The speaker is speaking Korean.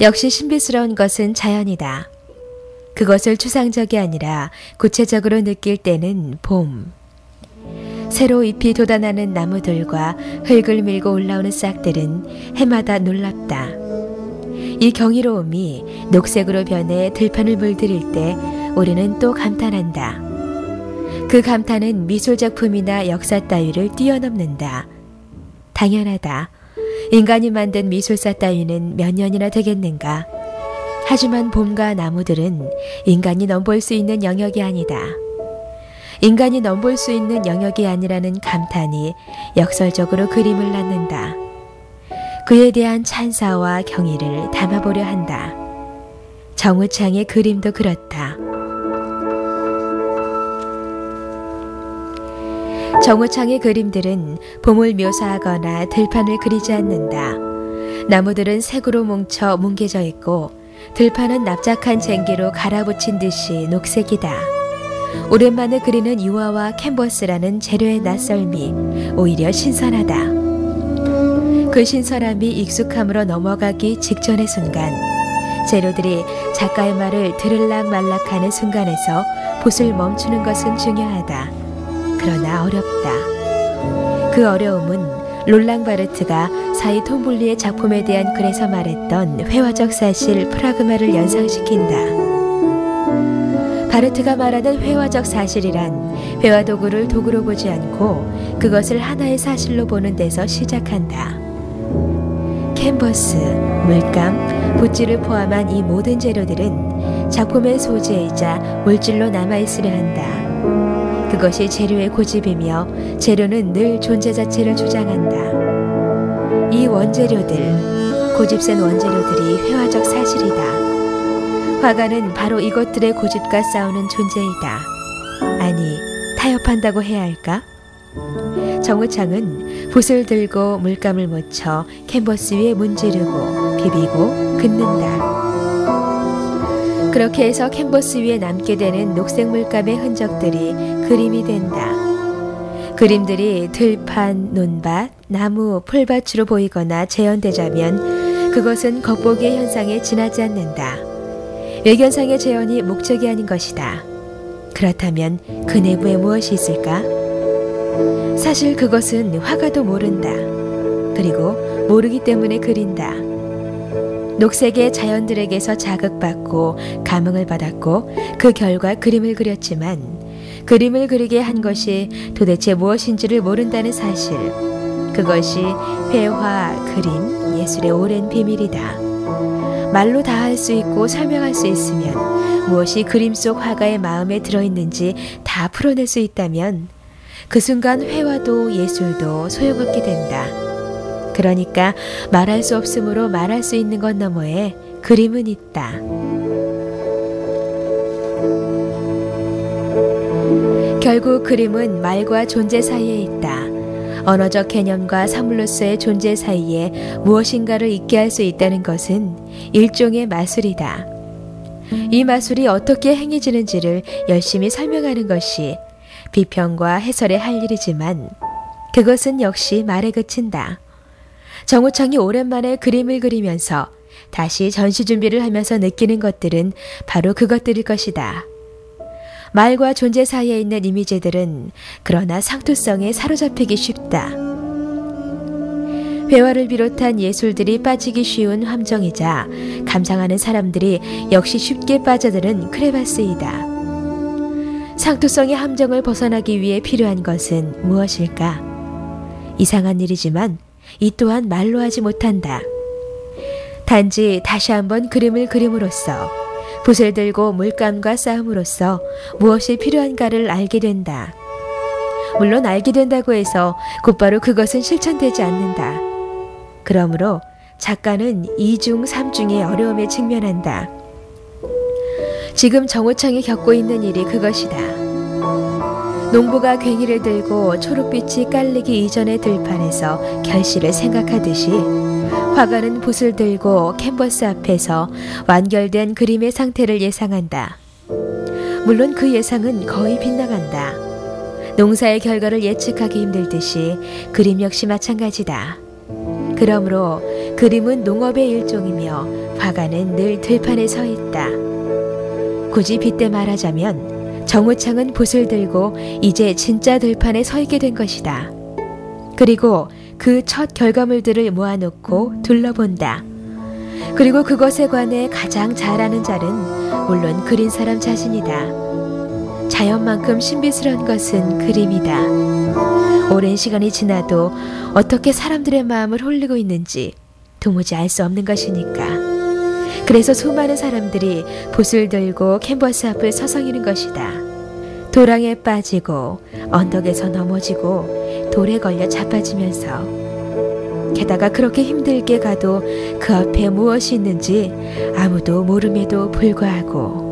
역시 신비스러운 것은 자연이다. 그것을 추상적이 아니라 구체적으로 느낄 때는 봄. 새로 잎이 돋아나는 나무들과 흙을 밀고 올라오는 싹들은 해마다 놀랍다. 이 경이로움이 녹색으로 변해 들판을 물들일 때 우리는 또 감탄한다. 그 감탄은 미술작품이나 역사 따위를 뛰어넘는다. 당연하다. 인간이 만든 미술사 따위는 몇 년이나 되겠는가. 하지만 봄과 나무들은 인간이 넘볼 수 있는 영역이 아니다. 인간이 넘볼 수 있는 영역이 아니라는 감탄이 역설적으로 그림을 낳는다. 그에 대한 찬사와 경의를 담아보려 한다. 정우창의 그림도 그렇다. 정우창의 그림들은 봄을 묘사하거나 들판을 그리지 않는다. 나무들은 색으로 뭉쳐 뭉개져 있고 들판은 납작한 쟁기로 갈아붙인 듯이 녹색이다. 오랜만에 그리는 유화와 캔버스라는 재료의 낯설미, 오히려 신선하다. 그 신선함이 익숙함으로 넘어가기 직전의 순간, 재료들이 작가의 말을 들을락 말락하는 순간에서 붓을 멈추는 것은 중요하다. 그러나 어렵다. 그 어려움은 롤랑 바르트가 사이 톰블리의 작품에 대한 글에서 말했던 회화적 사실 프라그마를 연상시킨다. 바르트가 말하는 회화적 사실이란 회화도구를 도구로 보지 않고 그것을 하나의 사실로 보는 데서 시작한다. 캔버스, 물감, 붓질을 포함한 이 모든 재료들은 작품의 소재이자 물질로 남아있으려 한다. 그것이 재료의 고집이며 재료는 늘 존재 자체를 주장한다. 이 원재료들, 고집센 원재료들이 회화적 사실이다. 화가는 바로 이것들의 고집과 싸우는 존재이다. 아니, 타협한다고 해야 할까? 정우창은 붓을 들고 물감을 묻혀 캔버스 위에 문지르고 비비고 긋는다. 그렇게 해서 캔버스 위에 남게 되는 녹색 물감의 흔적들이 그림이 된다. 그림들이 들판, 논밭, 나무, 풀밭으로 보이거나 재현되자면 그것은 겉보기의 현상에 지나지 않는다. 외견상의 재현이 목적이 아닌 것이다. 그렇다면 그 내부에 무엇이 있을까? 사실 그것은 화가도 모른다. 그리고 모르기 때문에 그린다. 녹색의 자연들에게서 자극받고 감흥을 받았고 그 결과 그림을 그렸지만 그림을 그리게 한 것이 도대체 무엇인지를 모른다는 사실. 그것이 회화, 그림, 예술의 오랜 비밀이다. 말로 다 할 수 있고 설명할 수 있으면 무엇이 그림 속 화가의 마음에 들어있는지 다 풀어낼 수 있다면 그 순간 회화도 예술도 소용없게 된다. 그러니까 말할 수 없으므로 말할 수 있는 것 너머에 그림은 있다. 결국 그림은 말과 존재 사이에 있다. 언어적 개념과 사물로서의 존재 사이에 무엇인가를 있게 할 수 있다는 것은 일종의 마술이다. 이 마술이 어떻게 행해지는지를 열심히 설명하는 것이 비평과 해설의 할 일이지만 그것은 역시 말에 그친다. 정우창이 오랜만에 그림을 그리면서 다시 전시 준비를 하면서 느끼는 것들은 바로 그것들일 것이다. 말과 존재 사이에 있는 이미지들은 그러나 상투성에 사로잡히기 쉽다. 회화를 비롯한 예술들이 빠지기 쉬운 함정이자 감상하는 사람들이 역시 쉽게 빠져드는 크레바스이다. 상투성의 함정을 벗어나기 위해 필요한 것은 무엇일까? 이상한 일이지만 이 또한 말로 하지 못한다. 단지 다시 한번 그림을 그림으로써 붓을 들고 물감과 싸움으로써 무엇이 필요한가를 알게 된다. 물론 알게 된다고 해서 곧바로 그것은 실천되지 않는다. 그러므로 작가는 이중 삼중의 어려움에 직면한다. 지금 정우창이 겪고 있는 일이 그것이다. 농부가 괭이를 들고 초록빛이 깔리기 이전의 들판에서 결실을 생각하듯이 화가는 붓을 들고 캔버스 앞에서 완결된 그림의 상태를 예상한다. 물론 그 예상은 거의 빗나간다. 농사의 결과를 예측하기 힘들듯이 그림 역시 마찬가지다. 그러므로 그림은 농업의 일종이며 화가는 늘 들판에 서 있다. 굳이 빗대 말하자면 정우창은 붓을 들고 이제 진짜 들판에 서 있게 된 것이다. 그리고 그 첫 결과물들을 모아놓고 둘러본다. 그리고 그것에 관해 가장 잘 아는 자는 물론 그린 사람 자신이다. 자연만큼 신비스러운 것은 그림이다. 오랜 시간이 지나도 어떻게 사람들의 마음을 홀리고 있는지 도무지 알 수 없는 것이니까. 그래서 수많은 사람들이 붓을 들고 캔버스 앞을 서성이는 것이다. 도랑에 빠지고 언덕에서 넘어지고 돌에 걸려 자빠지면서 게다가 그렇게 힘들게 가도 그 앞에 무엇이 있는지 아무도 모름에도 불구하고